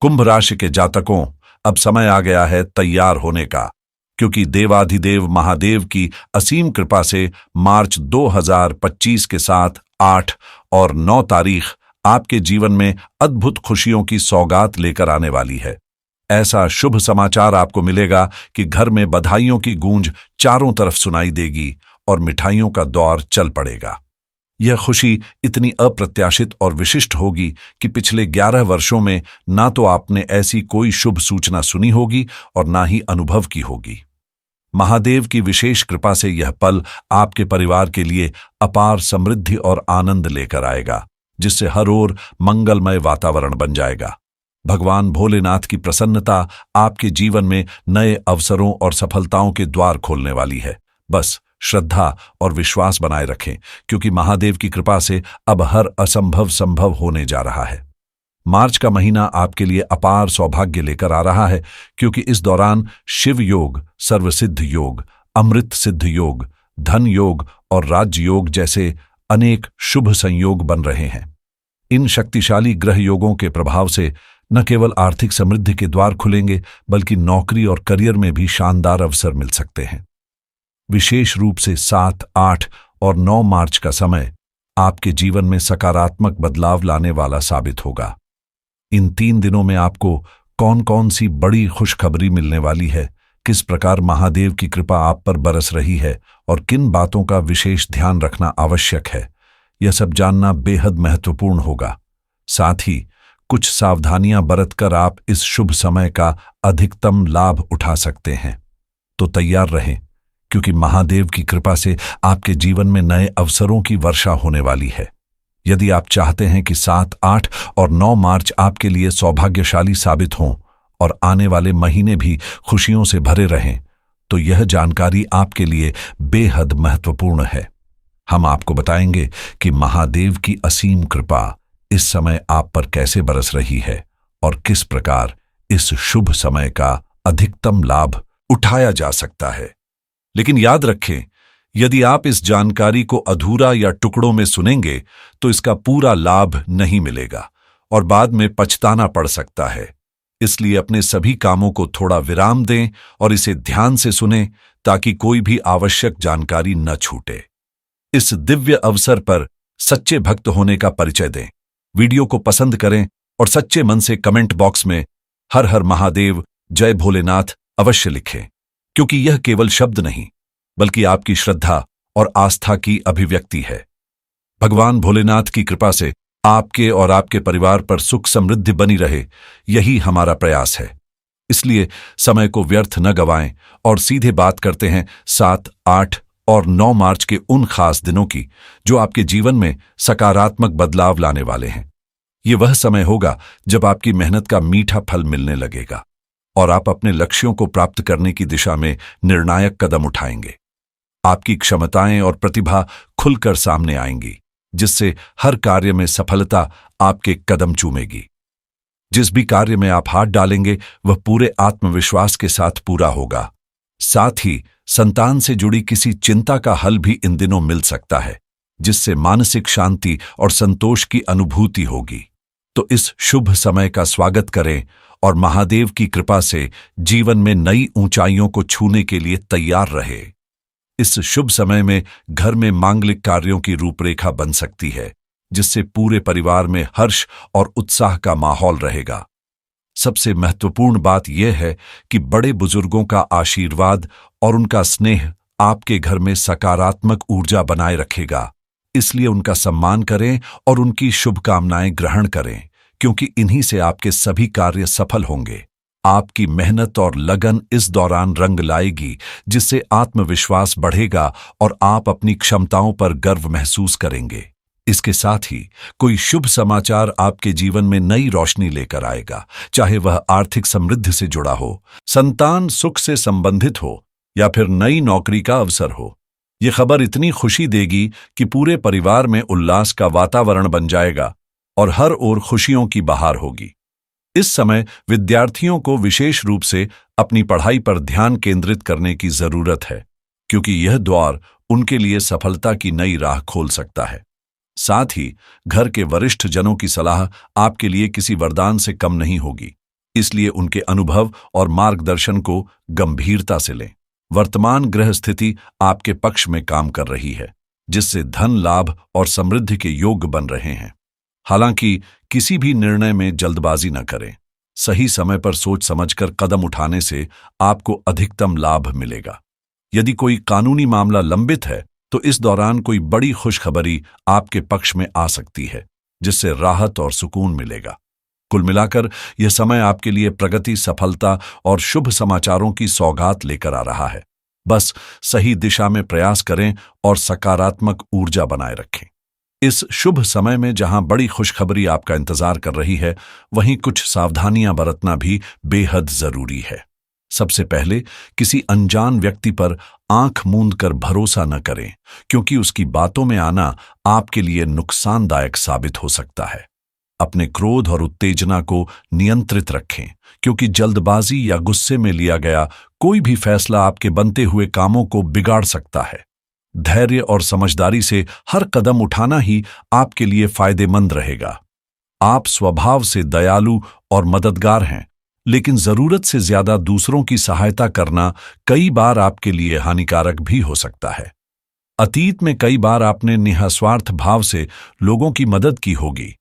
कुंभ राशि के जातकों, अब समय आ गया है तैयार होने का, क्योंकि देवाधिदेव महादेव की असीम कृपा से मार्च 2025 के साथ 8 और 9 तारीख आपके जीवन में अद्भुत खुशियों की सौगात लेकर आने वाली है। ऐसा शुभ समाचार आपको मिलेगा कि घर में बधाइयों की गूंज चारों तरफ सुनाई देगी और मिठाइयों का दौर चल पड़ेगा। यह खुशी इतनी अप्रत्याशित और विशिष्ट होगी कि पिछले 11 वर्षों में ना तो आपने ऐसी कोई शुभ सूचना सुनी होगी और ना ही अनुभव की होगी। महादेव की विशेष कृपा से यह पल आपके परिवार के लिए अपार समृद्धि और आनंद लेकर आएगा, जिससे हर ओर मंगलमय वातावरण बन जाएगा। भगवान भोलेनाथ की प्रसन्नता आपके जीवन में नए अवसरों और सफलताओं के द्वार खोलने वाली है। बस श्रद्धा और विश्वास बनाए रखें, क्योंकि महादेव की कृपा से अब हर असंभव संभव होने जा रहा है। मार्च का महीना आपके लिए अपार सौभाग्य लेकर आ रहा है, क्योंकि इस दौरान शिव योग, सर्वसिद्ध योग, अमृत सिद्ध योग, धन योग और राज्य योग जैसे अनेक शुभ संयोग बन रहे हैं। इन शक्तिशाली ग्रह योगों के प्रभाव से न केवल आर्थिक समृद्धि के द्वार खुलेंगे, बल्कि नौकरी और करियर में भी शानदार अवसर मिल सकते हैं। विशेष रूप से 7, 8 और 9 मार्च का समय आपके जीवन में सकारात्मक बदलाव लाने वाला साबित होगा। इन 3 दिनों में आपको कौन कौन सी बड़ी खुशखबरी मिलने वाली है, किस प्रकार महादेव की कृपा आप पर बरस रही है और किन बातों का विशेष ध्यान रखना आवश्यक है, यह सब जानना बेहद महत्वपूर्ण होगा। साथ ही कुछ सावधानियां बरतकर आप इस शुभ समय का अधिकतम लाभ उठा सकते हैं। तो तैयार रहें, क्योंकि महादेव की कृपा से आपके जीवन में नए अवसरों की वर्षा होने वाली है। यदि आप चाहते हैं कि 7, 8 और 9 मार्च आपके लिए सौभाग्यशाली साबित हों और आने वाले महीने भी खुशियों से भरे रहें, तो यह जानकारी आपके लिए बेहद महत्वपूर्ण है। हम आपको बताएंगे कि महादेव की असीम कृपा इस समय आप पर कैसे बरस रही है और किस प्रकार इस शुभ समय का अधिकतम लाभ उठाया जा सकता है। लेकिन याद रखें, यदि आप इस जानकारी को अधूरा या टुकड़ों में सुनेंगे तो इसका पूरा लाभ नहीं मिलेगा और बाद में पछताना पड़ सकता है। इसलिए अपने सभी कामों को थोड़ा विराम दें और इसे ध्यान से सुनें, ताकि कोई भी आवश्यक जानकारी न छूटे। इस दिव्य अवसर पर सच्चे भक्त होने का परिचय दें। वीडियो को पसंद करें और सच्चे मन से कमेंट बॉक्स में हर हर महादेव, जय भोलेनाथ अवश्य लिखें, क्योंकि यह केवल शब्द नहीं, बल्कि आपकी श्रद्धा और आस्था की अभिव्यक्ति है। भगवान भोलेनाथ की कृपा से आपके और आपके परिवार पर सुख समृद्धि बनी रहे, यही हमारा प्रयास है। इसलिए समय को व्यर्थ न गवाएं और सीधे बात करते हैं 7, 8 और 9 मार्च के उन खास दिनों की, जो आपके जीवन में सकारात्मक बदलाव लाने वाले हैं। ये वह समय होगा जब आपकी मेहनत का मीठा फल मिलने लगेगा और आप अपने लक्ष्यों को प्राप्त करने की दिशा में निर्णायक कदम उठाएंगे। आपकी क्षमताएं और प्रतिभा खुलकर सामने आएंगी, जिससे हर कार्य में सफलता आपके कदम चूमेगी। जिस भी कार्य में आप हाथ डालेंगे वह पूरे आत्मविश्वास के साथ पूरा होगा। साथ ही संतान से जुड़ी किसी चिंता का हल भी इन दिनों मिल सकता है, जिससे मानसिक शांति और संतोष की अनुभूति होगी। तो इस शुभ समय का स्वागत करें और महादेव की कृपा से जीवन में नई ऊंचाइयों को छूने के लिए तैयार रहे। इस शुभ समय में घर में मांगलिक कार्यों की रूपरेखा बन सकती है, जिससे पूरे परिवार में हर्ष और उत्साह का माहौल रहेगा। सबसे महत्वपूर्ण बात यह है कि बड़े बुजुर्गों का आशीर्वाद और उनका स्नेह आपके घर में सकारात्मक ऊर्जा बनाए रखेगा। इसलिए उनका सम्मान करें और उनकी शुभकामनाएं ग्रहण करें, क्योंकि इन्हीं से आपके सभी कार्य सफल होंगे। आपकी मेहनत और लगन इस दौरान रंग लाएगी, जिससे आत्मविश्वास बढ़ेगा और आप अपनी क्षमताओं पर गर्व महसूस करेंगे। इसके साथ ही कोई शुभ समाचार आपके जीवन में नई रोशनी लेकर आएगा, चाहे वह आर्थिक समृद्धि से जुड़ा हो, संतान सुख से संबंधित हो या फिर नई नौकरी का अवसर हो। ये खबर इतनी खुशी देगी कि पूरे परिवार में उल्लास का वातावरण बन जाएगा और हर ओर खुशियों की बहार होगी। इस समय विद्यार्थियों को विशेष रूप से अपनी पढ़ाई पर ध्यान केंद्रित करने की जरूरत है, क्योंकि यह द्वार उनके लिए सफलता की नई राह खोल सकता है। साथ ही घर के वरिष्ठ जनों की सलाह आपके लिए किसी वरदान से कम नहीं होगी, इसलिए उनके अनुभव और मार्गदर्शन को गंभीरता से लें। वर्तमान ग्रह स्थिति आपके पक्ष में काम कर रही है, जिससे धन लाभ और समृद्धि के योग बन रहे हैं। हालांकि किसी भी निर्णय में जल्दबाजी न करें। सही समय पर सोच समझकर कदम उठाने से आपको अधिकतम लाभ मिलेगा। यदि कोई कानूनी मामला लंबित है तो इस दौरान कोई बड़ी खुशखबरी आपके पक्ष में आ सकती है, जिससे राहत और सुकून मिलेगा। कुल मिलाकर यह समय आपके लिए प्रगति, सफलता और शुभ समाचारों की सौगात लेकर आ रहा है। बस सही दिशा में प्रयास करें और सकारात्मक ऊर्जा बनाए रखें। इस शुभ समय में जहां बड़ी खुशखबरी आपका इंतजार कर रही है, वहीं कुछ सावधानियां बरतना भी बेहद जरूरी है। सबसे पहले, किसी अनजान व्यक्ति पर आंख मूंद कर भरोसा न करें, क्योंकि उसकी बातों में आना आपके लिए नुकसानदायक साबित हो सकता है। अपने क्रोध और उत्तेजना को नियंत्रित रखें, क्योंकि जल्दबाजी या गुस्से में लिया गया कोई भी फैसला आपके बनते हुए कामों को बिगाड़ सकता है। धैर्य और समझदारी से हर कदम उठाना ही आपके लिए फायदेमंद रहेगा। आप स्वभाव से दयालु और मददगार हैं, लेकिन जरूरत से ज्यादा दूसरों की सहायता करना कई बार आपके लिए हानिकारक भी हो सकता है। अतीत में कई बार आपने निस्वार्थ भाव से लोगों की मदद की होगी,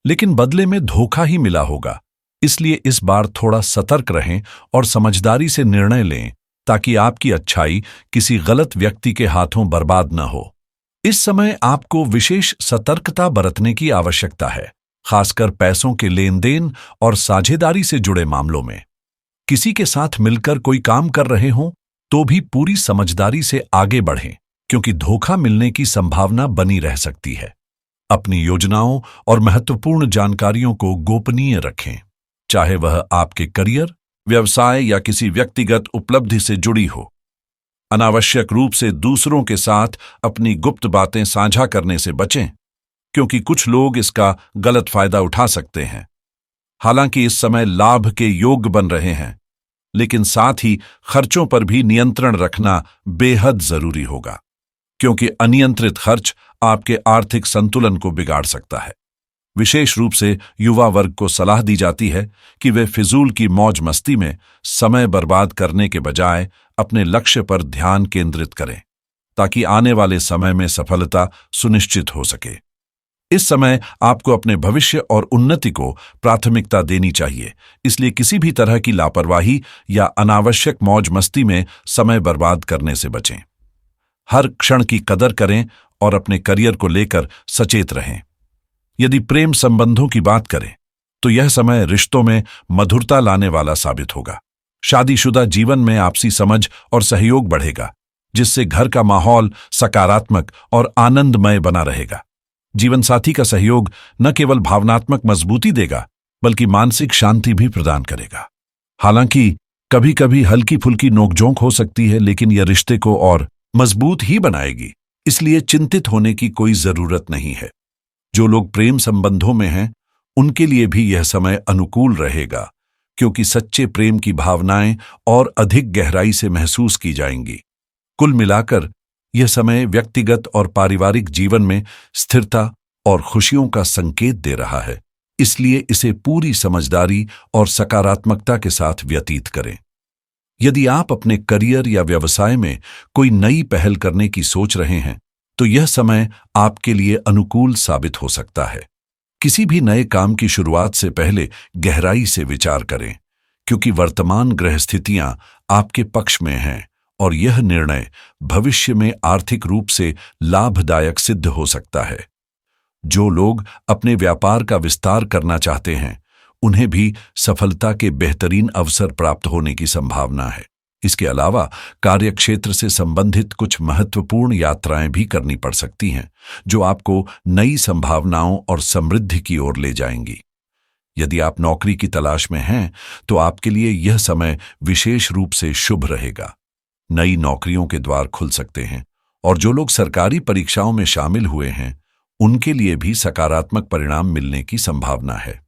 लेकिन बदले में धोखा ही मिला होगा। इसलिए इस बार थोड़ा सतर्क रहें और समझदारी से निर्णय लें, ताकि आपकी अच्छाई किसी गलत व्यक्ति के हाथों बर्बाद न हो। इस समय आपको विशेष सतर्कता बरतने की आवश्यकता है, खासकर पैसों के लेन देन और साझेदारी से जुड़े मामलों में। किसी के साथ मिलकर कोई काम कर रहे हों तो भी पूरी समझदारी से आगे बढ़ें, क्योंकि धोखा मिलने की संभावना बनी रह सकती है। अपनी योजनाओं और महत्वपूर्ण जानकारियों को गोपनीय रखें, चाहे वह आपके करियर, व्यवसाय या किसी व्यक्तिगत उपलब्धि से जुड़ी हो। अनावश्यक रूप से दूसरों के साथ अपनी गुप्त बातें साझा करने से बचें, क्योंकि कुछ लोग इसका गलत फायदा उठा सकते हैं। हालांकि इस समय लाभ के योग बन रहे हैं, लेकिन साथ ही खर्चों पर भी नियंत्रण रखना बेहद जरूरी होगा, क्योंकि अनियंत्रित खर्च आपके आर्थिक संतुलन को बिगाड़ सकता है। विशेष रूप से युवा वर्ग को सलाह दी जाती है कि वे फिजूल की मौज मस्ती में समय बर्बाद करने के बजाय अपने लक्ष्य पर ध्यान केंद्रित करें, ताकि आने वाले समय में सफलता सुनिश्चित हो सके। इस समय आपको अपने भविष्य और उन्नति को प्राथमिकता देनी चाहिए, इसलिए किसी भी तरह की लापरवाही या अनावश्यक मौज मस्ती में समय बर्बाद करने से बचें। हर क्षण की कदर करें और अपने करियर को लेकर सचेत रहें। यदि प्रेम संबंधों की बात करें तो यह समय रिश्तों में मधुरता लाने वाला साबित होगा। शादीशुदा जीवन में आपसी समझ और सहयोग बढ़ेगा, जिससे घर का माहौल सकारात्मक और आनंदमय बना रहेगा। जीवन साथी का सहयोग न केवल भावनात्मक मजबूती देगा, बल्कि मानसिक शांति भी प्रदान करेगा। हालांकि कभी कभी हल्की फुल्की नोकझोंक हो सकती है, लेकिन यह रिश्ते को और मजबूत ही बनाएगी, इसलिए चिंतित होने की कोई जरूरत नहीं है। जो लोग प्रेम संबंधों में हैं, उनके लिए भी यह समय अनुकूल रहेगा, क्योंकि सच्चे प्रेम की भावनाएं और अधिक गहराई से महसूस की जाएंगी। कुल मिलाकर यह समय व्यक्तिगत और पारिवारिक जीवन में स्थिरता और खुशियों का संकेत दे रहा है, इसलिए इसे पूरी समझदारी और सकारात्मकता के साथ व्यतीत करें। यदि आप अपने करियर या व्यवसाय में कोई नई पहल करने की सोच रहे हैं, तो यह समय आपके लिए अनुकूल साबित हो सकता है। किसी भी नए काम की शुरुआत से पहले गहराई से विचार करें, क्योंकि वर्तमान ग्रह स्थितियां आपके पक्ष में हैं और यह निर्णय भविष्य में आर्थिक रूप से लाभदायक सिद्ध हो सकता है। जो लोग अपने व्यापार का विस्तार करना चाहते हैं, उन्हें भी सफलता के बेहतरीन अवसर प्राप्त होने की संभावना है। इसके अलावा कार्यक्षेत्र से संबंधित कुछ महत्वपूर्ण यात्राएं भी करनी पड़ सकती हैं, जो आपको नई संभावनाओं और समृद्धि की ओर ले जाएंगी। यदि आप नौकरी की तलाश में हैं, तो आपके लिए यह समय विशेष रूप से शुभ रहेगा। नई नौकरियों के द्वार खुल सकते हैं, और जो लोग सरकारी परीक्षाओं में शामिल हुए हैं, उनके लिए भी सकारात्मक परिणाम मिलने की संभावना है।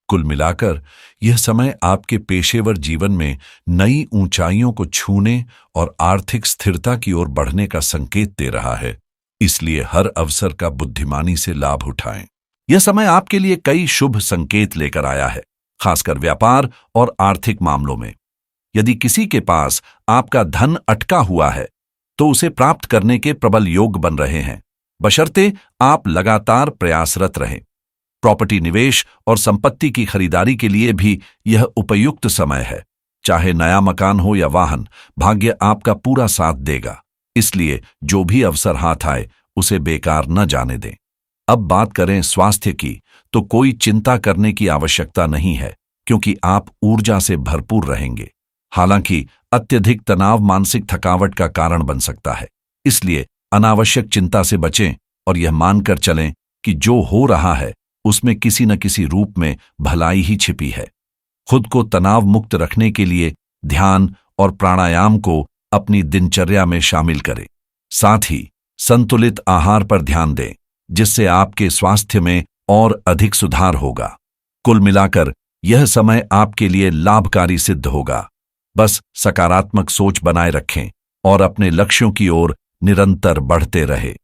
कुल मिलाकर यह समय आपके पेशेवर जीवन में नई ऊंचाइयों को छूने और आर्थिक स्थिरता की ओर बढ़ने का संकेत दे रहा है, इसलिए हर अवसर का बुद्धिमानी से लाभ उठाएं। यह समय आपके लिए कई शुभ संकेत लेकर आया है। खासकर व्यापार और आर्थिक मामलों में। यदि किसी के पास आपका धन अटका हुआ है तो उसे प्राप्त करने के प्रबल योग बन रहे हैं, बशर्ते आप लगातार प्रयासरत रहें। प्रॉपर्टी निवेश और संपत्ति की खरीदारी के लिए भी यह उपयुक्त समय है। चाहे नया मकान हो या वाहन, भाग्य आपका पूरा साथ देगा। इसलिए जो भी अवसर हाथ आए उसे बेकार न जाने दें। अब बात करें स्वास्थ्य की, तो कोई चिंता करने की आवश्यकता नहीं है, क्योंकि आप ऊर्जा से भरपूर रहेंगे। हालांकि अत्यधिक तनाव मानसिक थकावट का कारण बन सकता है, इसलिए अनावश्यक चिंता से बचें और यह मानकर चलें कि जो हो रहा है उसमें किसी न किसी रूप में भलाई ही छिपी है। खुद को तनाव मुक्त रखने के लिए ध्यान और प्राणायाम को अपनी दिनचर्या में शामिल करें। साथ ही संतुलित आहार पर ध्यान दें, जिससे आपके स्वास्थ्य में और अधिक सुधार होगा। कुल मिलाकर यह समय आपके लिए लाभकारी सिद्ध होगा। बस सकारात्मक सोच बनाए रखें और अपने लक्ष्यों की ओर निरंतर बढ़ते रहें।